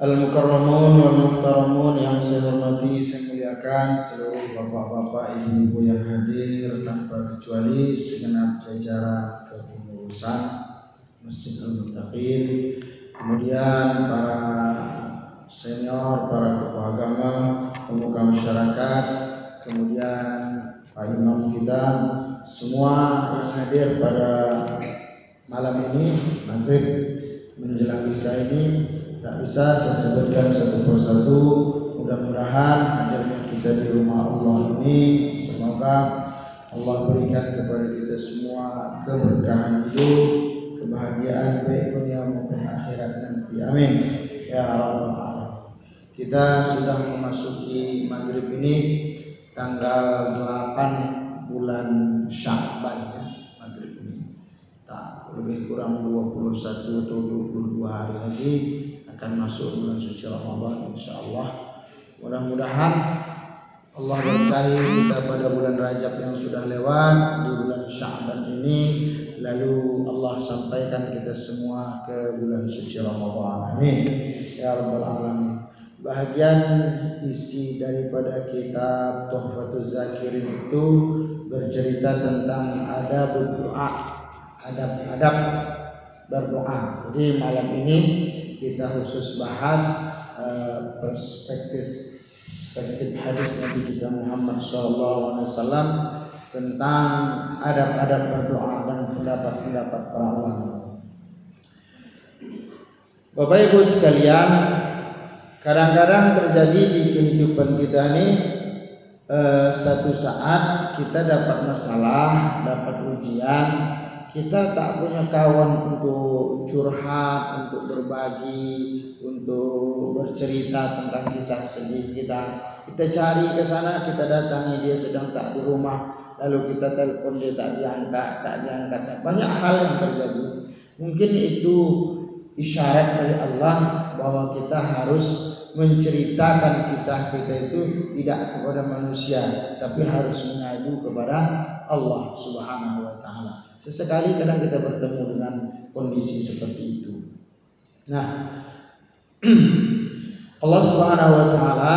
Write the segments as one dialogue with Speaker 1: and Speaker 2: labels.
Speaker 1: Al-mukarramun wal muhtaramun yang saya hormati, saya muliakan seluruh bapak-bapak, ibu-ibu yang hadir tanpa kecuali, segenap jajaran kepengurusan Masjid Al-Muttaqin, kemudian para senior, para tokoh agama, pemuka masyarakat, kemudian Pak Imam kita, semua yang hadir pada malam ini maghrib menjelang isya ini. Tak bisa saya sebutkan satu persatu. Mudah-mudahan hadirnya kita di rumah Allah ini, semoga Allah berikan kepada kita semua keberkahan hidup, kebahagiaan baik dunia maupun akhirat nanti. Amin ya rabbal alamin. Kita sudah memasuki maghrib ini tanggal 8 bulan Sya'ban ya, maghrib ini. Tak lebih kurang 21 atau 22 hari lagi akan masuk bulan suci Ramadan, insyaallah. Mudah-mudahan Allah berkahi kita pada bulan Rajab yang sudah lewat, di bulan Sya'ban ini, lalu Allah sampaikan kita semua ke bulan suci Ramadan. Amin ya rabbal alamin. Bahagian isi daripada kitab Tuhfatuz Zakirin itu bercerita tentang adab berdoa, adab berdoa. Jadi malam ini kita khusus bahas perspektif hadis Nabi kita Muhammad SAW tentang adab-adab berdoa dan pendapat-pendapat para ulama. Bapak Ibu sekalian, kadang-kadang terjadi di kehidupan kita ini, satu saat kita dapat masalah, dapat ujian, kita tak punya kawan untuk curhat, untuk berbagi, untuk bercerita tentang kisah sedih kita. Kita cari ke sana, kita datangi, dia sedang tak di rumah, lalu kita telepon dia tak diangkat. Banyak hal yang terjadi. Mungkin itu isyarat dari Allah bahwa kita harus menceritakan kisah kita itu tidak kepada manusia, tapi harus mengadu kepada Allah Subhanahu wa taala. Sesekali kadang kita bertemu dengan kondisi seperti itu. Nah, Allah Subhanahu wa taala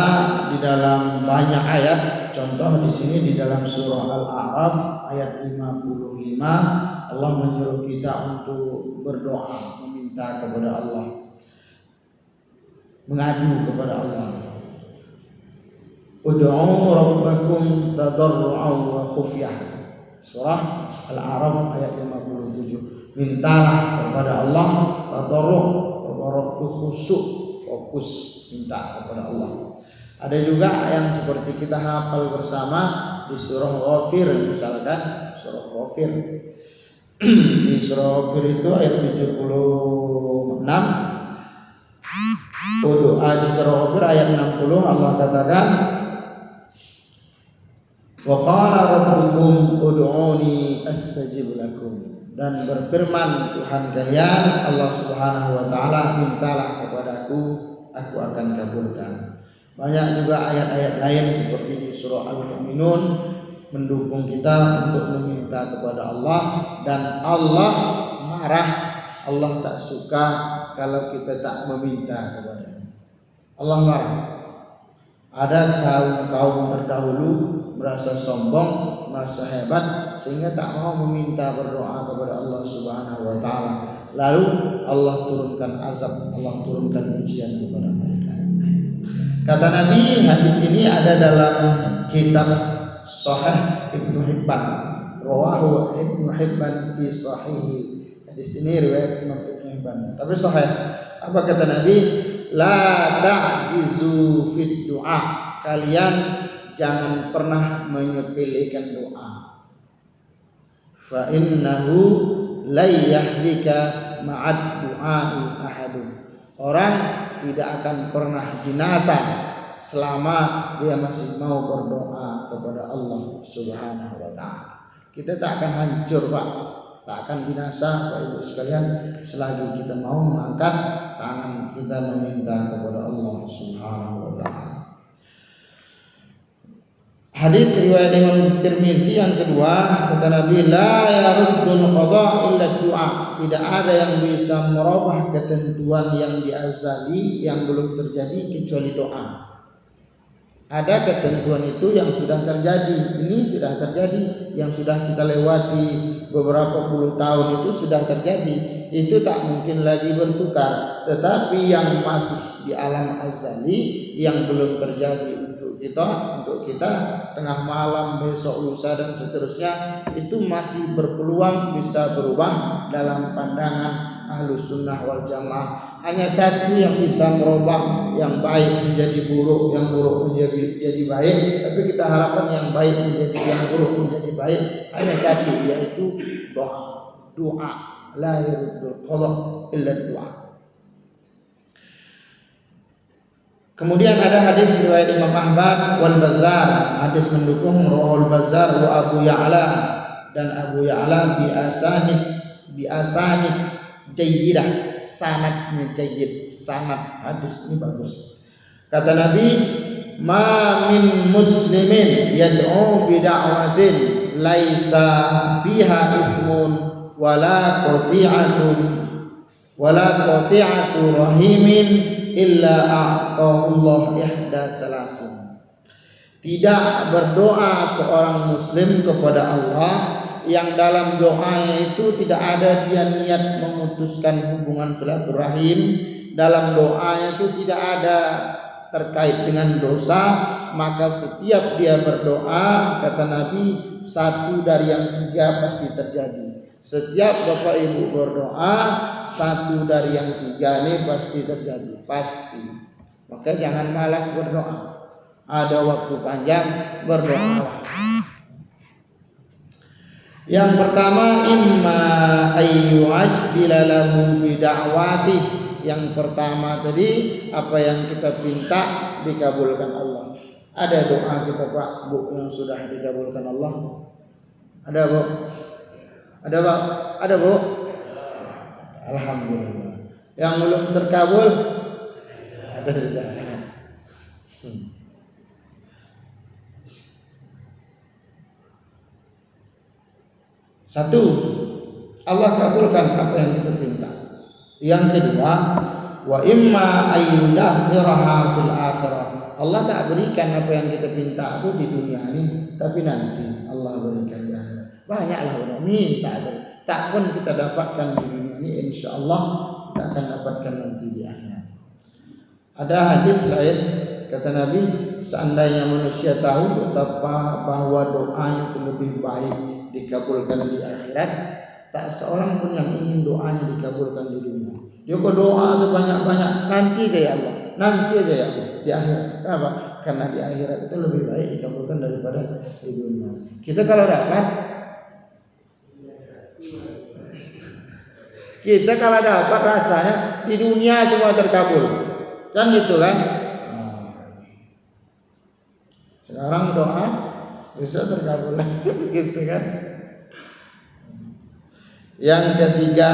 Speaker 1: di dalam banyak ayat, contoh di sini di dalam surah Al-A'raf ayat 55, Allah menyuruh kita untuk berdoa, meminta kepada Allah, mengadu kepada Allah. Ud'u rabbakum tadarru'an wa khufyah. Surah Al-A'raf ayat 57. Mintalah kepada Allah tadarru', tadarru' khusyuk, fokus minta kepada Allah. Ada juga yang seperti kita hafal bersama di surah Ghafir, misalkan surah Ghafir. Di surah Ghafir itu ayat 76. Doa di surah Ghafir ayat 60 Allah katakan, wa qala rabbukum ud'uni astajib lakum, dan berfirman Tuhan kalian Allah Subhanahu wa taala, mintalah kepadaku, aku akan kabulkan. Banyak juga ayat-ayat lain seperti di surah Al-Mu'minun mendukung kita untuk meminta kepada Allah, dan Allah marah, Allah tak suka kalau kita tak meminta kepada-Nya. Allah marah. Ada kaum terdahulu merasa sombong, merasa hebat sehingga tak mau meminta berdoa kepada Allah Subhanahu wa taala. Lalu Allah turunkan azab, Allah turunkan ujian kepada mereka. Kata Nabi, hadis ini ada dalam kitab Sahih Ibnu Hibban. Rawahu Ibnu Hibban fi Sahih. Hadis ini riwayat Imam Ibnu Hibban. Tapi sahih. Apa kata Nabi? La ta'jizu fit du'a. Kalian jangan pernah menyepelekan doa. Fa innahu la yahdika ma'ad du'ai ahadun. Orang tidak akan pernah binasa selama dia masih mau berdoa kepada Allah Subhanahu wa taala. Kita tak akan hancur, Pak. Tak akan binasa, Bapak Ibu sekalian, selagi kita mau mengangkat tangan kita meminta kepada Allah Subhanahu wa taala. Hadis riwayat Imam Tirmizi yang kedua, kata Nabi, la yaruddul qada illa du'a. Tidak ada yang bisa merubah ketentuan yang diazali yang belum terjadi kecuali doa. Ada ketentuan itu yang sudah terjadi, ini sudah terjadi, yang sudah kita lewati beberapa puluh tahun itu sudah terjadi, itu tak mungkin lagi bertukar. Tetapi yang masih di alam azali yang belum terjadi untuk kita tengah malam, besok, lusa dan seterusnya, itu masih berpeluang bisa berubah dalam pandangan Ahlus Sunnah wal Jamaah. Hanya satu yang bisa merubah yang baik menjadi buruk, yang buruk menjadi baik. Tapi kita harapkan yang baik menjadi yang buruk menjadi baik. Hanya satu, yaitu doa. Doa, la yuruddul qada illa doa. Kemudian ada hadis riwayat Imam Ahmad wal Bazzar, hadis mendukung rawahul Bazzar wa Abu Ya'la, dan Abu Ya'la bi asanid jayyidah, sanadnya jayyid, sanad hadis ini bagus. Kata Nabi, ma min muslimin yad'u bi da'watin laisa fiha ismun wala qati'atu rahimin illa a'tahullah ihda salasin. Tidak berdoa seorang muslim kepada Allah yang dalam doanya itu tidak ada dia niat memutuskan hubungan silaturahim, dalam doanya itu tidak ada terkait dengan dosa, maka setiap dia berdoa, kata Nabi, satu dari yang tiga pasti terjadi. Setiap Bapak Ibu berdoa, satu dari yang tiga ini pasti terjadi, pasti. Maka jangan malas berdoa. Ada waktu panjang, berdoa. Yang pertama, imma ayyu'ajjila lahu bida'watih. Yang pertama tadi, apa yang kita pinta dikabulkan Allah. Ada doa kita Pak, Bu, yang sudah dikabulkan Allah? Ada Bu? Ada Pak? Ada Bu? Alhamdulillah. Yang belum terkabul? Ada sudah. Satu, Allah kabulkan apa yang kita minta. Yang kedua, wa imma ayyudakhiraha fil akhirah. Allah tak berikan apa yang kita minta itu di dunia ini, tapi nanti Allah berikan di akhirat. Banyaklah orang minta, tak pun kita dapatkan di dunia ini, insya Allah kita akan dapatkan nanti di akhirat. Ada hadis lain, kata Nabi, seandainya manusia tahu betapa bahwa doanya itu lebih baik dikabulkan di akhirat, tak seorang pun yang ingin doanya dikabulkan di dunia. Dia berdoa sebanyak-banyak, nanti aja ya Allah, nanti aja ya Allah di akhirat. Kenapa? Karena di akhirat itu lebih baik dikabulkan daripada di dunia. Kita kalau dapat, rasanya di dunia semua terkabul, kan gitu kan? Sekarang doa bisa terkabul gitu kan. Yang ketiga,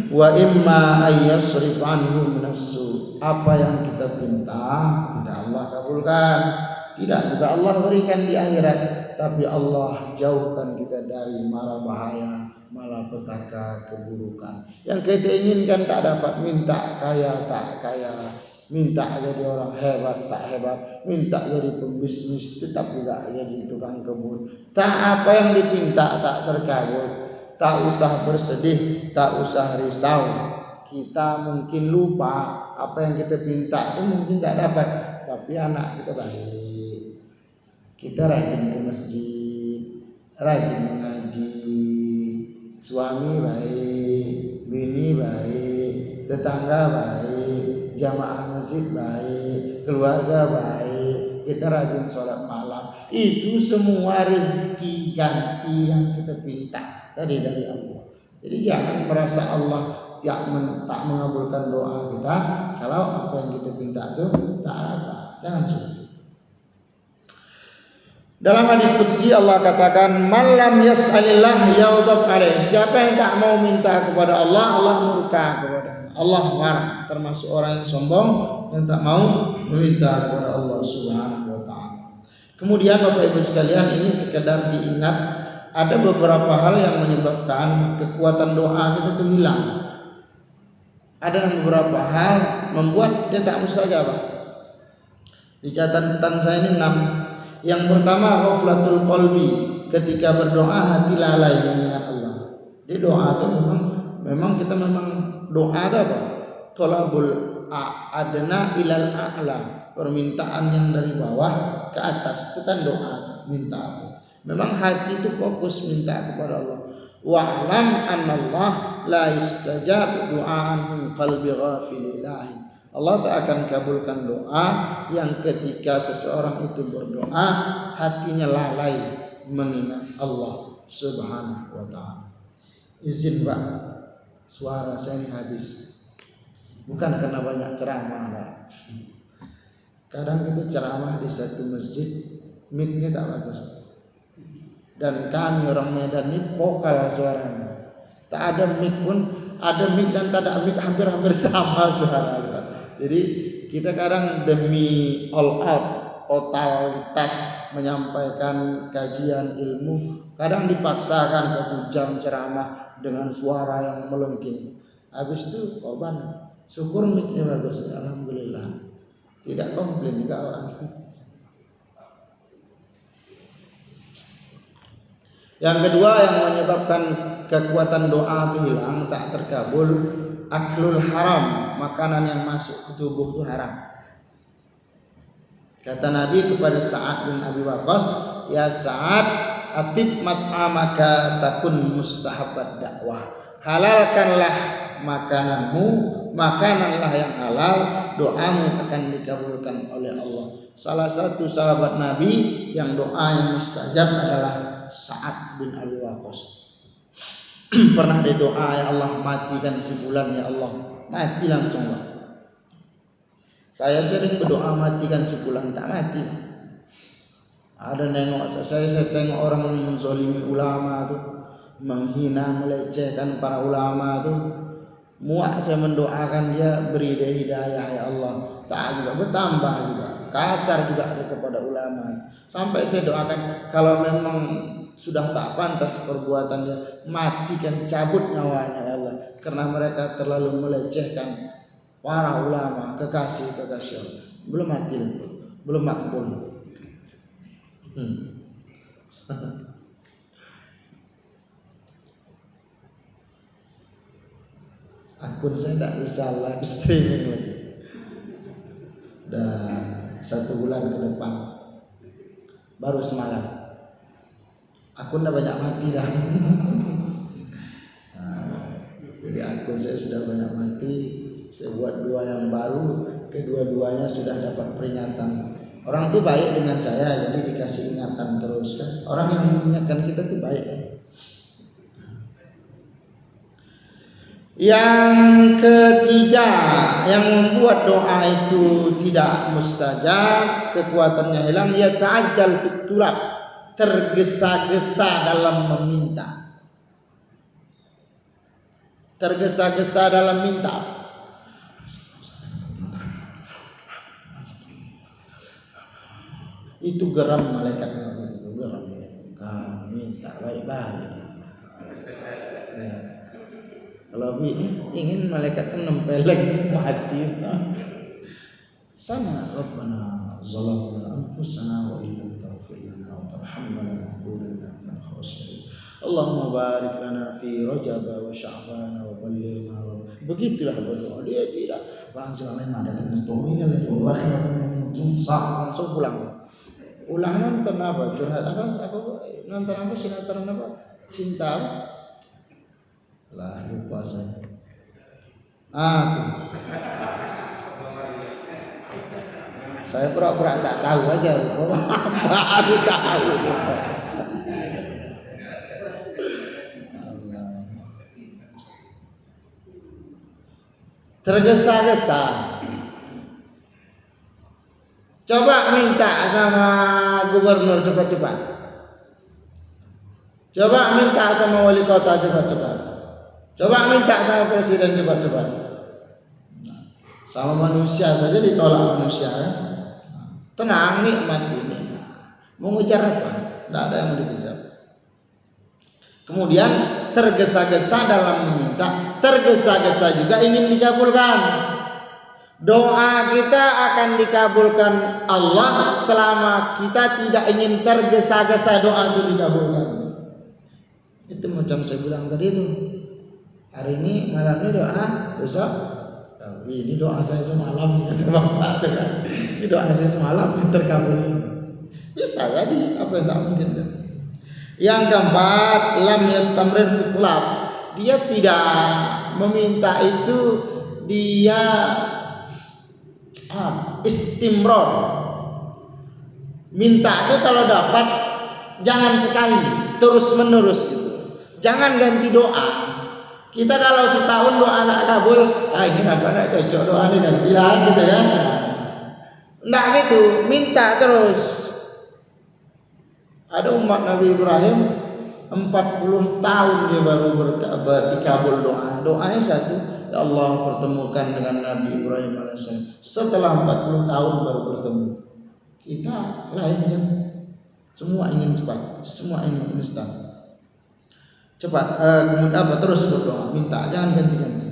Speaker 1: wa imma ayyasrif anhu minassu. Apa yang kita minta tidak Allah kabulkan, tidak juga Allah berikan di akhirat, tapi Allah jauhkan kita dari mara bahaya, malapetaka, keburukan. Yang kita inginkan tak dapat, minta kaya tak kaya, minta jadi orang hebat tak hebat, minta jadi pembisnis tetap juga jadi tukang kebun. Tak apa yang dipinta tak terkabul. Tak usah bersedih, tak usah risau. Kita mungkin lupa apa yang kita minta itu mungkin tak dapat, tapi anak kita baik, kita rajin ke masjid, rajin mengaji, suami baik, bini baik, tetangga baik, jamaah masjid baik, keluarga baik, kita rajin sholat malam. Itu semua rezeki ganti yang kita minta tadi dari Allah. Jadi jangan merasa Allah tak mengabulkan doa kita kalau apa yang kita minta itu tak apa. Jangan sedih. Dalam hadis qudsi Allah katakan, "Man lam yas'alillah yaghdab alaih." Siapa yang tak mau minta kepada Allah, Allah murka kepadanya. Allah marah, termasuk orang yang sombong yang tak mau meminta kepada Allah Subhanahu wa taala. Kemudian Bapak Ibu sekalian, ini sekedar diingat, ada beberapa hal yang menyebabkan kekuatan doa kita itu hilang. Ada beberapa hal membuat dia tak mustajabah. Di catatan saya ini 6. Yang pertama, ghaflatul qalbi, ketika berdoa hati lalai mengingat Allah. Di doa itu memang kita doa itu apa? Thalabul adna ilal a'la, permintaan yang dari bawah ke atas itu kan doa, minta apa. Memang hati itu fokus minta kepada Allah. Wa'lam annallah la yustajab du'aan min qalbi ghafilillahi. Allah tak akan kabulkan doa yang ketika seseorang itu berdoa hatinya lalai mengingat Allah Subhanahu wa ta'ala. Izin Pak, suara saya habis. Bukan karena banyak ceramah Pak. Kadang kita ceramah di satu masjid, mic-nya tak bagus. Dan kami orang Medan ini vokal suaranya. Tak ada mic pun, ada mic dan tak ada mic hampir-hampir sama suara. Jadi kita kadang demi all out, totalitas menyampaikan kajian ilmu, kadang dipaksakan 1 jam ceramah dengan suara yang melengking. Habis itu korban, syukur mic-nya bagus, alhamdulillah. Tidak komplain kawan. Yang kedua yang menyebabkan kekuatan doa itu hilang, tak terkabul, aklul haram, makanan yang masuk ke tubuh itu haram. Kata Nabi kepada Sa'ad bin Abi Waqqas, ya Sa'ad, atib mat'amaka takun mustahabat dakwah. Halalkanlah makananmu, makananlah yang halal, doamu akan dikabulkan oleh Allah. Salah satu sahabat Nabi yang doa yang mustajab adalah Sa'ad bin Abi Waqqas. Pernah dia doa, ya Allah matikan si fulan, ya Allah, mati langsung Pak. Saya sering berdoa matikan si fulan, tak mati. Ada nengok saya tengok orang yang menzalimi ulama tuh, menghina, melecehkan para ulama tuh, muak saya mendoakan dia, beri dia hidayah ya Allah. Tak juga, bertambah juga, kasar juga kepada ulama. Sampai saya doakan kalau memang sudah tak pantas perbuatannya, matikan, cabut nyawanya ya Allah, karena mereka terlalu melecehkan para ulama, kekasih Allah. Belum mati, belum makbul. Akun saya tak bisa live streaming lagi. Dan 1 bulan ke depan, baru semalam akun udah banyak mati dah. Jadi akun saya sudah banyak mati. Saya buat 2 yang baru, kedua-duanya sudah dapat peringatan. Orang tuh baik dengan saya, jadi dikasih ingatan terus kan. Orang yang mengingatkan kita tuh baik kan. Yang ketiga yang membuat doa itu tidak mustajab, kekuatannya hilang, ya ta'ajjal fit tulab, tergesa-gesa dalam meminta. Tergesa-gesa dalam minta. Itu geram malaikatnya, itu geram. Kamu minta baik-baik. Ya. Kalau ingin malaikat nempeleng mati. Sana Rabbana zalamna anfusana wa illam taghfir lana wa tarhamna lanakunanna minal khasirin. Allahumma barik lana fi Rajab wa Sya'ban wa ballighna. Begitulah berdoa. Dia tidak langsung ada tentunya lagi langsung pulang. Ulang nonton apa? Curhat apa? Nonton apa? Sinetron apa? Cinta apa? Lah lupa saya. Saya pura-pura tak tahu aja. Baru tahu. Tergesa-gesa. Coba minta sama gubernur cepat-cepat. Coba minta sama wali kota cepat-cepat. Coba minta sama presiden cepat-cepat. Sama manusia saja ditolak manusia kan? Tenang, nikmat ini. Mau ngejar apa? Tidak ada yang mau dikejar. Kemudian tergesa-gesa dalam meminta, tergesa-gesa juga ingin dikabulkan. Doa kita akan dikabulkan Allah selama kita tidak ingin tergesa-gesa doa itu dikabulkan. Itu macam saya bilang tadi itu. Hari ini malam ini doa, besok ini doa saya semalam kata Bapak itu kan. Ini doa saya semalam terkabul. Bisa jadi apa yang tak mungkin kan. Yang keempat, lam yastamrir fi talab. Dia tidak meminta itu, dia istimror. Minta itu kalau dapat jangan sekali, terus menerus gitu. Jangan ganti doa. Kita kalau setahun doa tak kabul, ini apa nak cocok doa ini nanti lah gitu kan. Enggak gitu, minta terus. Ada umat Nabi Ibrahim 40 tahun dia baru dikabul doa. Doanya satu, ya Allah pertemukan dengan Nabi Ibrahim alaihissalam. Setelah 40 tahun baru bertemu. Kita lain kan, semua ingin cepat, semua ingin instan. Cepat, kemudian apa? Terus berdoa, minta, jangan ganti-ganti.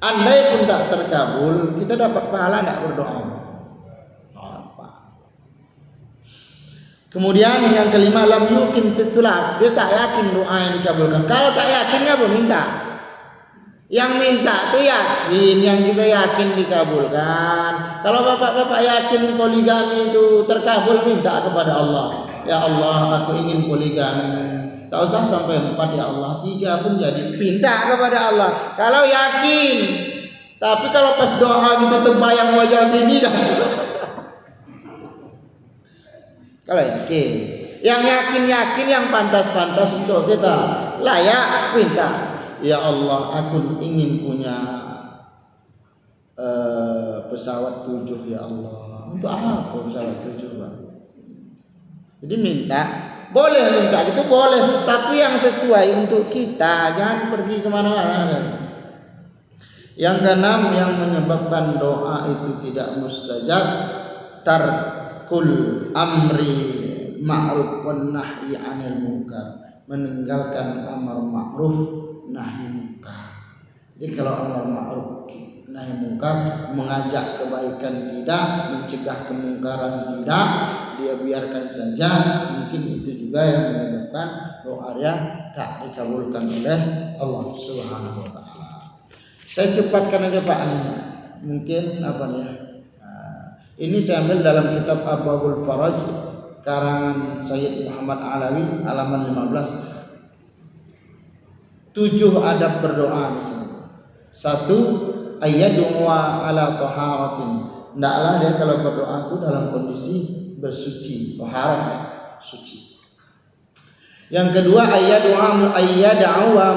Speaker 1: Andai pun tak terkabul, kita dapat pahala tidak berdoa. Kemudian yang kelima, lam yuqin fitulab. Dia tak yakin doa yang dikabulkan. Kalau tak yakin nggak boleh minta. Yang minta tuh yakin, yang kita yakin dikabulkan. Kalau bapak-bapak yakin poligami itu terkabul, minta kepada Allah. Ya Allah, aku ingin poligami. Tak usah sampai 4 ya Allah, 3 pun jadi. Minta kepada Allah. Kalau yakin. Tapi kalau pas doa gitu terbayang wajah ini dah. Kalau yakin, yang yakin-yakin, yang pantas-pantas untuk kita layak minta. Ya Allah, aku ingin punya pesawat 7 ya Allah. Untuk apa pesawat 7 Bang? Jadi minta, boleh minta itu boleh, tapi yang sesuai untuk kita, jangan pergi kemana-mana. Yang keenam, yang menyebabkan doa itu tidak mustajab, tarkul amri ma'ruf wan nahyi 'anil munkar, meninggalkan amar ma'ruf nahi munkar. Jadi kalau amar ma'ruf nahi munkar, mengajak kebaikan tidak, mencegah kemungkaran tidak, dia biarkan saja, mungkin itu juga yang menyebabkan doanya tak dikabulkan oleh Allah Subhanahu wa taala. Saya cepatkan aja Pak ini. Mungkin apa nih ya? Ini saya ambil dalam kitab Abwaabul Faraj karangan Sayyid Muhammad Alawi halaman 15. 7 adab berdoa misalnya. 1, ayyad'u ala taharatin. Hendaklah dia kalau berdoa itu dalam kondisi bersuci, taharah, suci. Yang kedua, ayyad'u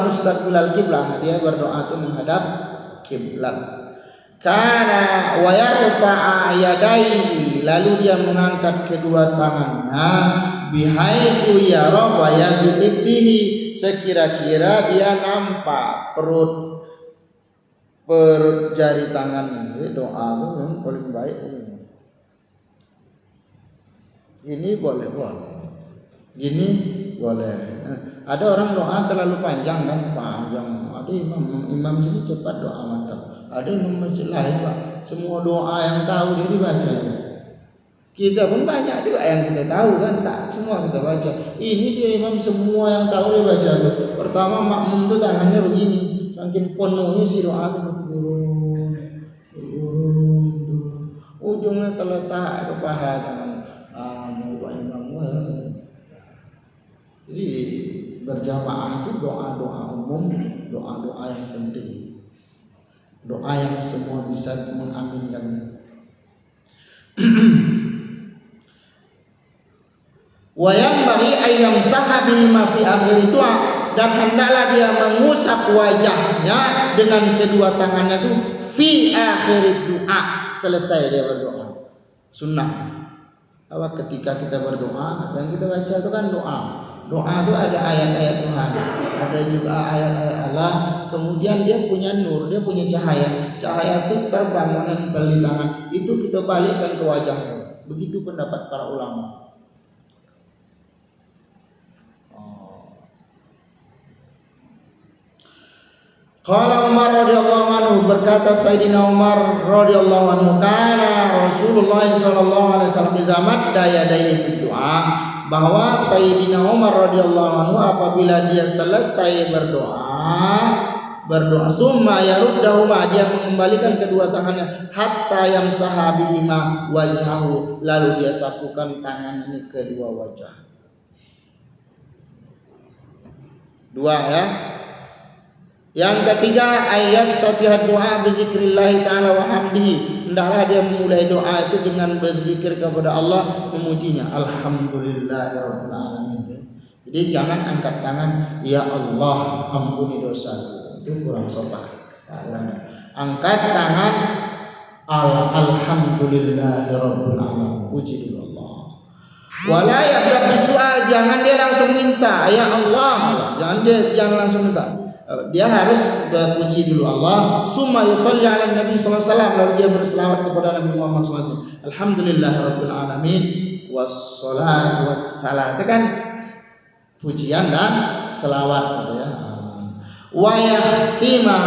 Speaker 1: mustaqbilal qiblah. Dia berdoa itu menghadap kiblat. Kana wa yarfa'a yadayhi, lalu dia mengangkat kedua tangannya, bihaitsu yara wa yadibdihi, sekira-kira dia nampak perut jari tangan. Ini doa itu paling baik. Ini boleh. Gini boleh. Ada orang doa terlalu panjang kan, panjang. Ada imam sini cepat doa mantap. Ada imam masjid lain Pak, semua doa yang tahu dia dibaca. Kita pun banyak juga yang kita tahu kan, tak semua kita baca. Ini dia imam semua yang tahu dia baca. Pertama makmum tuh tangannya begini, saking penuhnya si doa itu turun, ujungnya terletak ke paha tangan. Mau imam. Jadi berjamaah itu doa-doa umum, doa-doa yang penting. Doa yang semua bisa mengaminkannya. Wa yanbaghi ayyam sahabi ma fi akhir doa, dan hendaklah dia mengusap wajahnya dengan kedua tangannya itu fi akhir doa, selesai dia berdoa. Sunnah. Apa ketika kita berdoa, yang kita baca itu kan doa. Doa itu ada ayat-ayat Tuhan, ada juga ayat-ayat Allah. Kemudian dia punya nur, dia punya cahaya. Cahaya itu terbang menempel di tangan. Itu kita balikkan ke wajahnya. Begitu pendapat para ulama. Qala Umar radhiyallahu anhu, berkata Sayyidina Umar radhiyallahu anhu, kana Rasulullah sallallahu alaihi wasallam izamat dayadaini berdoa, bahwa Sayyidina Umar radhiyallahu anhu apabila dia selesai berdoa summa yaruddahuma, dia mengembalikan kedua tangannya, hatta yamsaha bihima wajhahu, lalu dia sapukan tangan ini kedua wajah. Dua ya. Yang ketiga, ayat statihad doa berzikrillah ta'ala wa hamdihi, hendaklah dia memulai doa itu dengan berzikir kepada Allah, memujinya. Alhamdulillahirabbil alamin. Jadi jangan angkat tangan ya Allah ampuni dosaku, itu kurang sopan. Angkat tangan alhamdulillahirabbil alamin, puji Allah. Wala yabda bisual, jangan dia langsung minta ya Allah, jangan langsung minta. Dia harus berpuji dulu Allah. Summa yusalli ala Nabi sallallahu alaihi wasallam, lalu dia berselawat kepada Nabi Muhammad sallallahu alaihi wasallam. Alhamdulillahirabbil alamin wassalatu wassalam. Itu kan pujian dan selawat gitu ya. Wa yahtima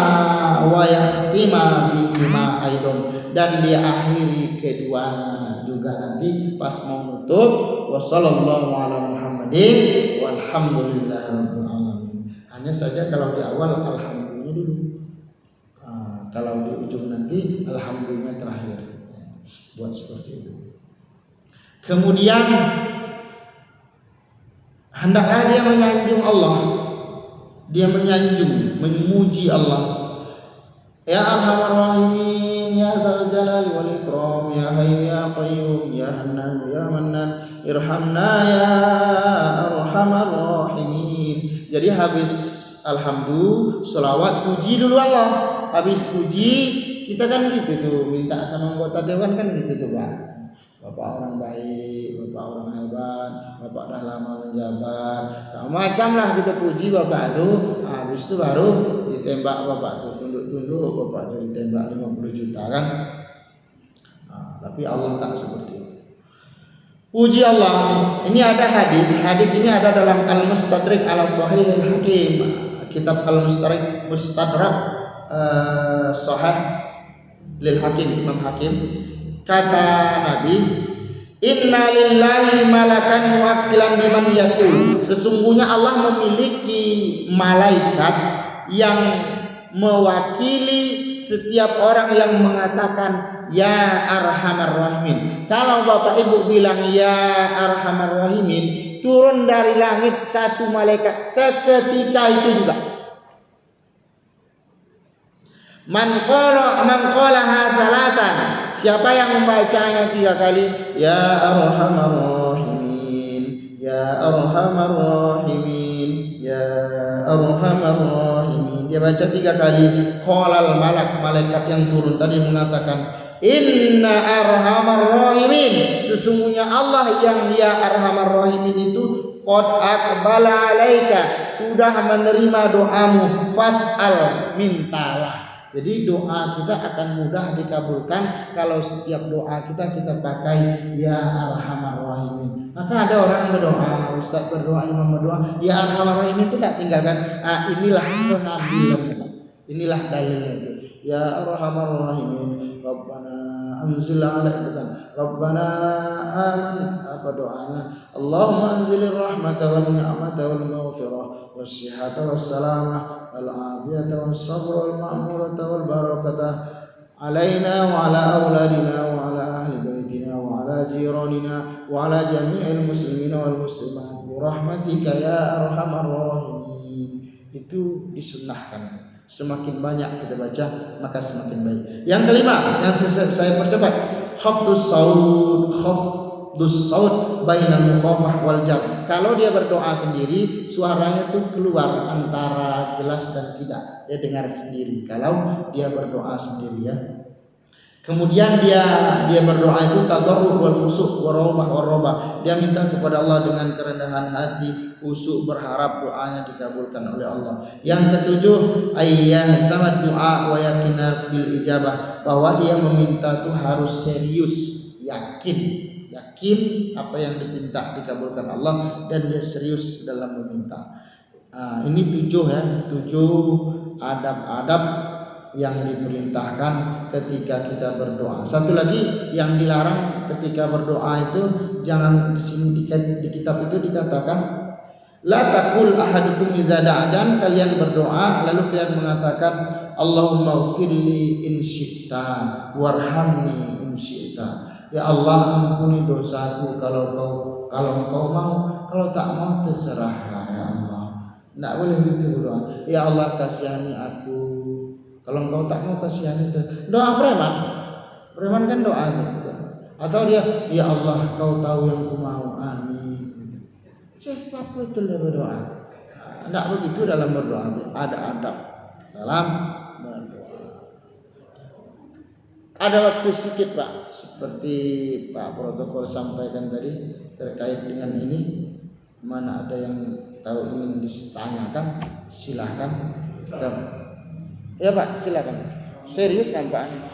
Speaker 1: bihima aidon, dan dia akhiri keduanya juga nanti pas mau nutup, wassallallahu ala Muhammadin walhamdulillahirabbil alamin. Hanya saja kalau di awal alhamdulillah dulu, kalau di ujung nanti alhamdulillah terakhir. Buat seperti itu. Kemudian hendaklah dia menyanjung Allah, dia menyanjung, memuji Allah. Ya Arhamar Rahimin, ya Dzal Jalali wal Ikram, ya Hayyu ya Qayyum, ya Hannan ya Mannan, irhamna ya Arhamar Rahimin. Jadi habis alhamdulillah, selawat, puji dulu Allah. Habis puji, kita kan gitu tuh, minta sama anggota dewan kan gitu tuh Pak. Bapak orang baik, Bapak orang hebat, Bapak dah lama menjabat, macam lah kita puji Bapak tuh. Habis itu baru ditembak Bapak tuh, tunduk-tunduk Bapak tuh ditembak 50 juta kan. Tapi Allah tak seperti itu. Puji Allah. Ini ada hadis ini ada dalam Al-Mustadrak ala Sahih Al-Hakim, kitab Al-Mustadrak Sahih lil Hakim, Imam Hakim. Kata Nabi, inna lillahi malakan muwakkilan biman yaqul, sesungguhnya Allah memiliki malaikat yang mewakili setiap orang yang mengatakan ya Arhamar Rahimin. Kalau Bapak Ibu bilang ya Arhamar Rahimin, turun dari langit satu malaikat seketika itu juga. Man qalaha salasan, siapa yang membacanya 3 kali, ya Arhamar Rahimin, ya Arhamar Rahimin, ya Arhamar Rahimin, dia baca 3 kali, qalal malaikat yang turun tadi mengatakan, inna Arhamar Rahimin, sesungguhnya Allah yang ya Arhamar Rahimin itu qad aqbala alaika, sudah menerima doamu, fas'al, mintalah. Jadi doa kita akan mudah dikabulkan kalau setiap doa kita pakai ya Arhamar Rahimin. Maka ada orang berdoa, Ustaz berdoa, imam berdoa, ya Arhamar Rahimin itu tidak tinggalkan. Inilah pengambilan, inilah dalilnya itu. Ya Arhamar Rahimin, Rabbana anzil alaika, Rabbana aman, apa doanya? Allahumma anzilir rahmata wal ni'mata wal maghfirah wassihata wassalamah al-afiyata was-sabra wal ma'murata wal barakata alaina wa ala auladina wa ala ahli baitina wa ala jiranina wa ala jami'il muslimina wal muslimat bi rahmatika ya arhamar rahimin. Itu disunnahkan. Semakin banyak kita baca maka semakin baik. Yang kelima yang saya percepat, khafdus saut bainal mukhafah wal jar. Kalau dia berdoa sendiri, suaranya tuh keluar antara jelas dan tidak, dia dengar sendiri kalau dia berdoa sendiri ya. Kemudian dia berdoa itu tadarrur wal khusyuk wa raghbah. Dia minta kepada Allah dengan kerendahan hati, khusyuk, berharap doanya dikabulkan oleh Allah. Yang ketujuh, ayyah samad doa wa yakina bil ijabah, bahwa dia meminta itu harus serius, yakin apa yang diminta dikabulkan Allah dan dia serius dalam meminta. Ini 7 ya, 7 adab-adab yang diperintahkan ketika kita berdoa. Satu lagi yang dilarang ketika berdoa itu, jangan di sini di kitab itu dikatakan la taqul ahadukum idza da'an, kalian berdoa lalu kalian mengatakan Allahumma ighfirli in syi'ta warhamni in syi'ta. Ya Allah, ampuni dosaku kalau engkau mau, kalau tak mau terserahlah ya Allah. Tidak boleh gitu berdoa. Ya Allah, kasihani aku. Kalau engkau tak mau, kasihani itu. Doa preman. Preman kan doa gitu. Atau dia, ya Allah, kau tahu yang ku mau. Amin. Cepat betul dia berdoa. Tidak begitu dalam berdoa. Ada adab dalam berdoa. Ada waktu sedikit Pak, seperti Pak Protokol sampaikan tadi terkait dengan ini. Mana ada yang tahu ingin ditanyakan, silakan. Ya Pak, silakan. Serius nampaknya.